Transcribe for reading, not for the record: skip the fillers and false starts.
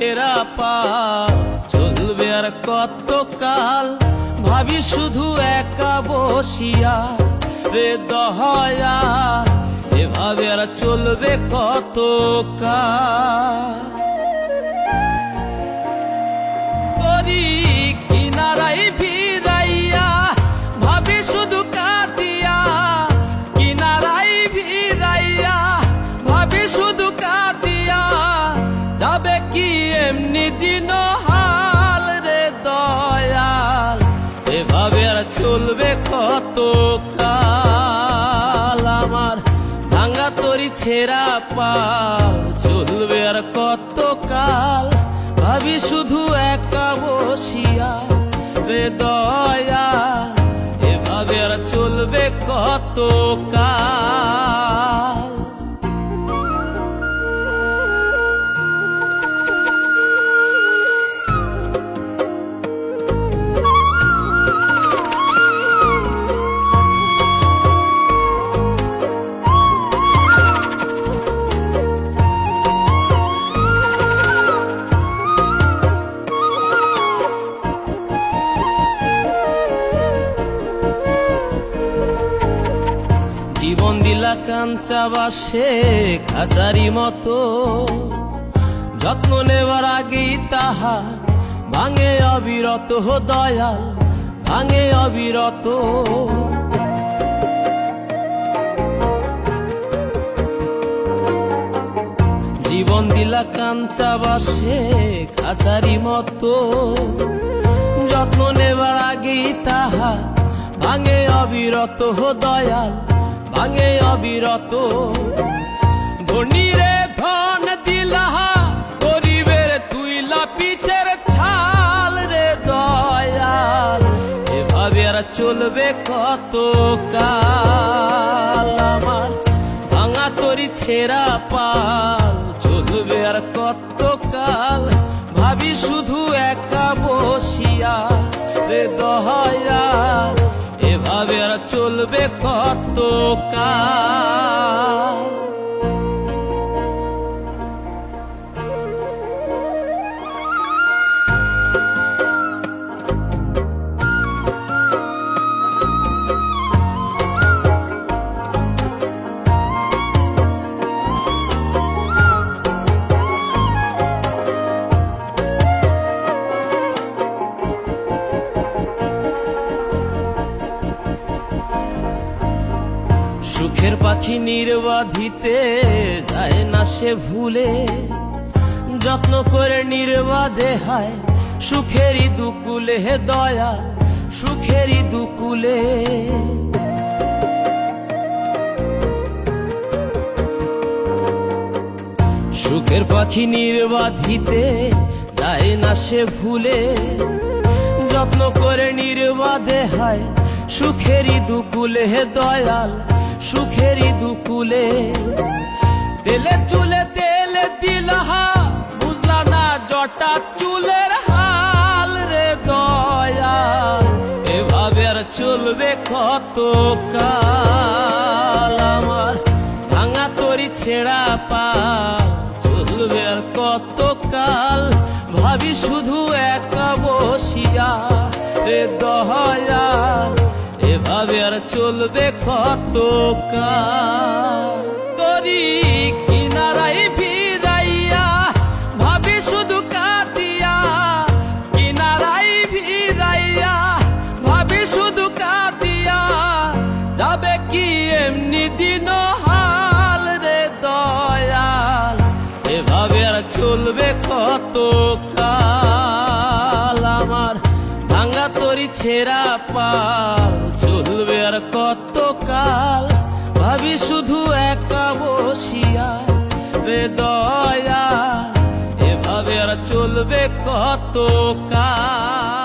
ছেঁড়া পাল চলবে আর কত কাল, ভাবি শুধু একা বসিয়া রে দয়াল, এভাবে আর চলবে কত কাল। তরি কিনারাই ভিড়াইয়া ভাবি শুধু কাঁদিয়া, কিনারাই ভিড়াইয়া ভাবি শুধু কাঁদিয়া, যাবে কি এমনি দিন হাল রে দয়াল, এভাবে আর চলবে কত কাল। আমার ভাঙা তরি ছেঁড়া পাল চলবে আর কত কাল, ভাবি শুধু একা বসিয়া রে দয়াল, এভাবে আর চলবে কত কাল। জীবন দিলা কাঞ্চা বাসে খাঁচারি মতো, যত্ন নেবার আগেই তাহা ভাঙে অবিরত দয়াল, ভাঙে অবিরত। জীবন দিলা কাঞ্চা বাসে খাঁচারি মতো, যত্ন নেবার আগেই তাহা ভাঙে অবিরত দয়াল, ভাঙে অবিরত। ধনীরে ধন দিলা গরিবের তুইলা পিঠের ছাল রে দয়াল, এভাবে আর চলবে কত কাল। আমার ভাঙা তরি ছেঁড়া পাল চলবে আর কত কাল, ভাবি শুধু একা বসিয়া রে দয়াল, এভাবে আর চলবে কত কাল। সুখের পাখি নির্বাধিতে যায় না সে ভুলে, যত্ন করে নির্বাধে হায় সুখেরই দুকুলে হে দয়াল, সুখেরই দুকুলে। সুখের পাখি নির্বাধিতে যায় না সে ভুলে, যত্ন করে নির্বাধে হায় সুখেরই দুকুলে হে দয়াল, সুখেরই দুকুলে। তেলে চুলে তেল দিলহা বুঝলা না জটা চুলের হাল রে দয়াল, এভাবে আর চলবে কত কাল। আমার ভাঙা তরি ছেঁড়া পাল চলবে আর কত কাল, ভাবি শুধু একা বসিয়া রে দয়াল, এভাবে আর চলবে কত কাল। তরি কিনারাই ভিড়াইয়া ভাবি শুধু কাঁদিয়া, কিনারাই ভিড়াইয়া ভাবি শুধু কাঁদিয়া, যাবে কি এমনি দিন হাল রে দয়াল, এভাবে আর চলবে কত কাল। আমার ভাঙা তরি ছেঁড়া পাল চলবে আর কত কাল, ভাবি শুধু একা বসিয়া রে দয়াল, এভাবে আর চলবে কত কাল।